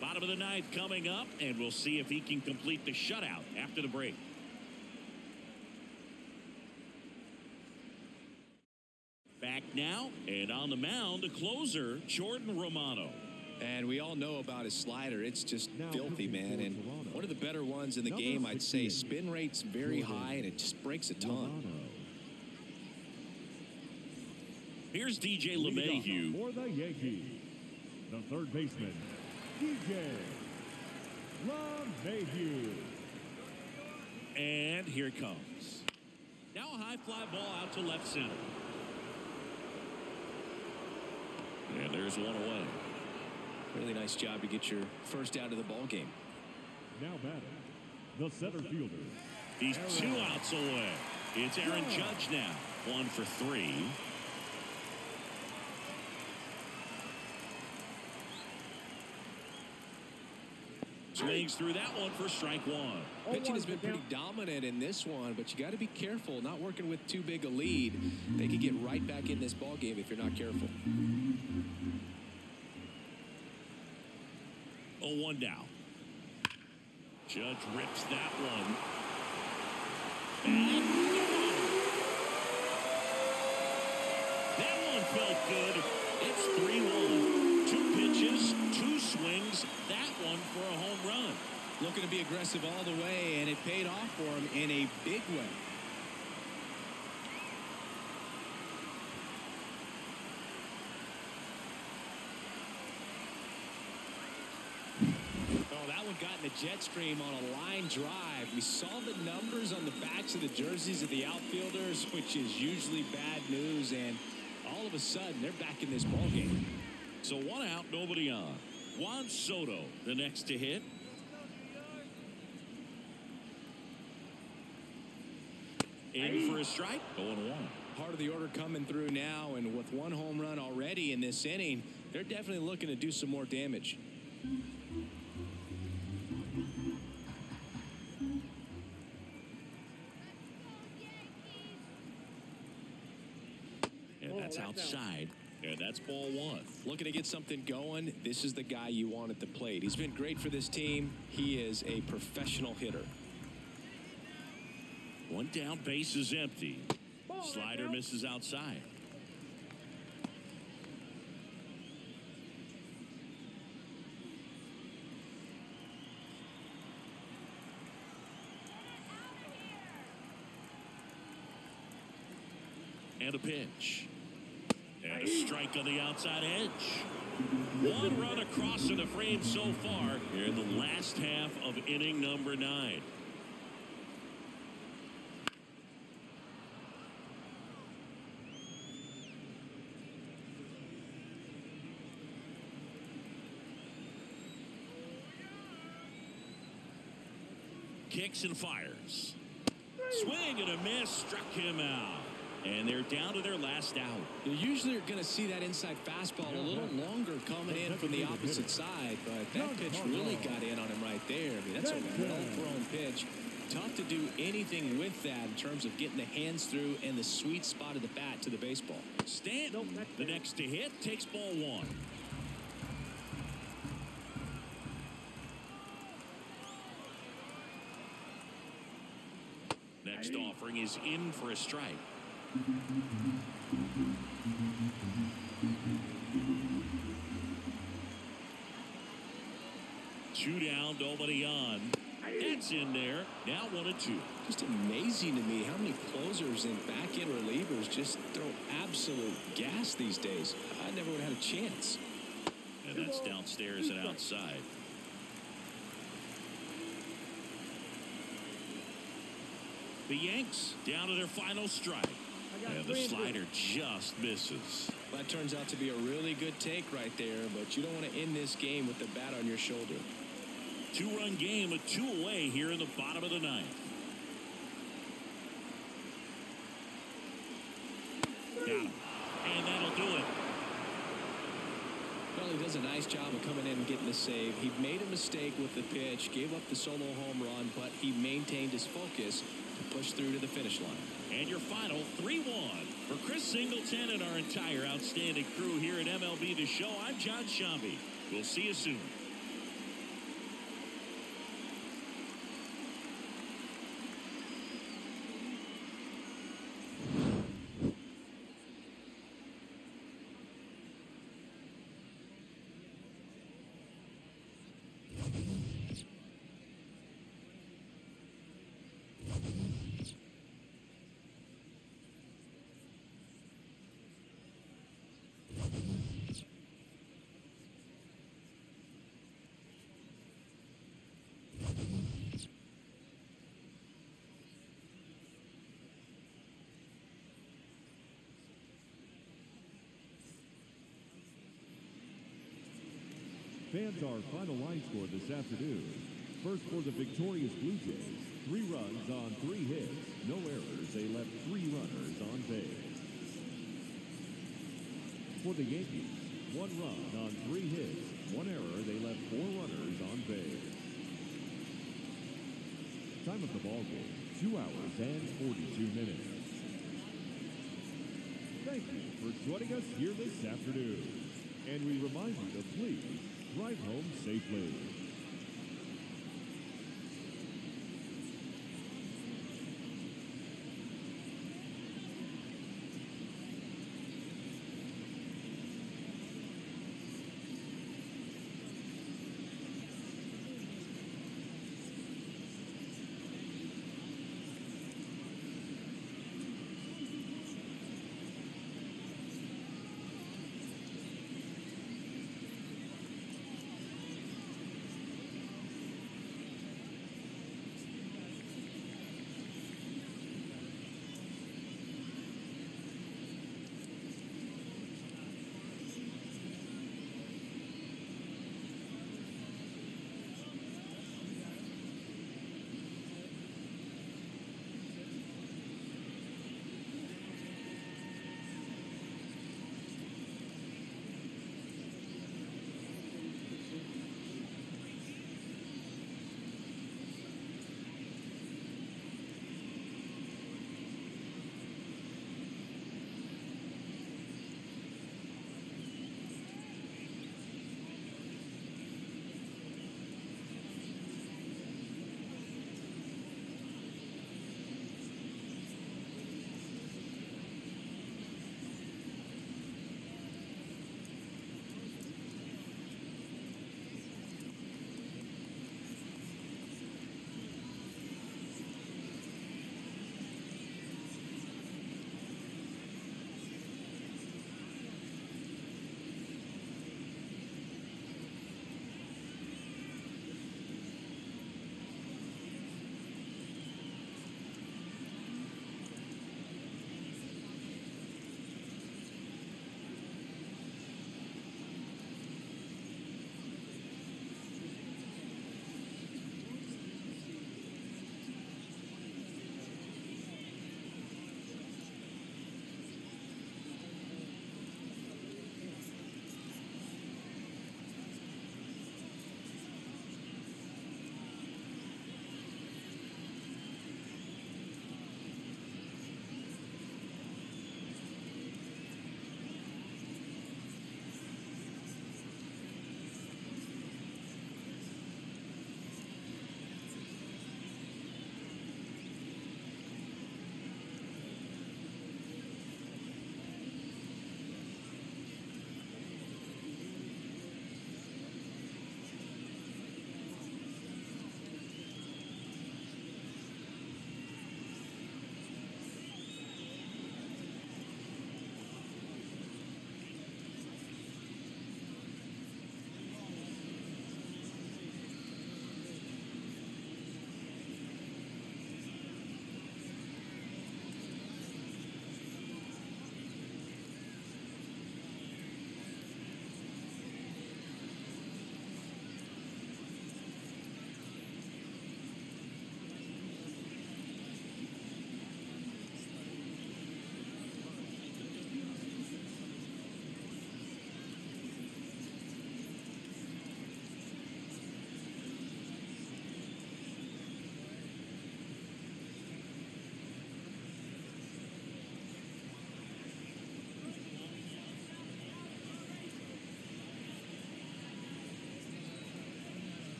Bottom of the 9th coming up, and we'll see if he can complete the shutout after the break. Back now, and on the mound, the closer, Jordan Romano. And we all know about his slider. It's just filthy, man. And one of the better ones in the game, I'd say. Spin rate's very high, and it just breaks a ton. Here's DJ LeMahieu. For the Yankees, the third baseman, DJ LeMahieu. And here it comes. Now a high fly ball out to left center. And there's one away. Really nice job to get your first out of the ball game. Now batting, the center fielder. He's 2 outs away. It's Aaron Judge now. 1 for 3. Swings through that one for strike one. Pitching has been pretty dominant in this one, but you got to be careful. Not working with too big a lead. They could get right back in this ball game if you're not careful. 0-1 now. Judge rips that one. And that one felt good. It's 3-1. 2 pitches, 2 swings. That one for a home run. Looking to be aggressive all the way, and it paid off for him in a big way. one got in the jet stream on a line drive. We saw the numbers on the backs of the jerseys of the outfielders, which is usually bad news, and all of a sudden they're back in this ballgame. So 1 out, nobody on. Juan Soto, the next to hit. In for a strike, 0-1. Part of the order coming through now, and with 1 home run already in this inning, they're definitely looking to do some more damage. And that's outside. And that's ball 1. Looking to get something going. This is the guy you want at the plate. He's been great for this team. He is a professional hitter. 1 down, base is empty. Slider misses outside. And a pitch. And a strike on the outside edge. 1 run across in the frame so far in the last half of inning number 9. Kicks and fires. Swing and a miss, struck him out. And they're down to their last out. You usually are going to see that inside fastball a little longer coming in from the opposite side, but that pitch really got in on him right there. I mean, that's a well-thrown pitch. Tough to do anything with that in terms of getting the hands through and the sweet spot of the bat to the baseball. Stanton, the next to hit, takes ball 1. Next offering is in for a strike. 2 down, nobody on. That's in there. Now 1-2. Just amazing to me how many closers and back-end relievers just throw absolute gas these days. I never would have had a chance. And that's downstairs and outside. The Yanks down to their final strike. And the slider just misses. That turns out to be a really good take right there, but you don't want to end this game with the bat on your shoulder. 2-run game with 2 away here in the bottom of the 9th. Got him. And that'll do it. Well, he does a nice job of coming in and getting the save. He made a mistake with the pitch, gave up the solo home run, but he maintained his focus to push through to the finish line. And your final 3-1. For Chris Singleton and our entire outstanding crew here at MLB The Show, I'm John Shambi. We'll see you soon. Fans, our final line score this afternoon. First for the victorious Blue Jays, 3 runs on 3 hits, no errors. They left 3 runners on base. For the Yankees, 1 run on 3 hits, 1 error. They left 4 runners on base. Time of the ball game, 2 hours and 42 minutes. Thank you for joining us here this afternoon. And we remind you to please drive home safely.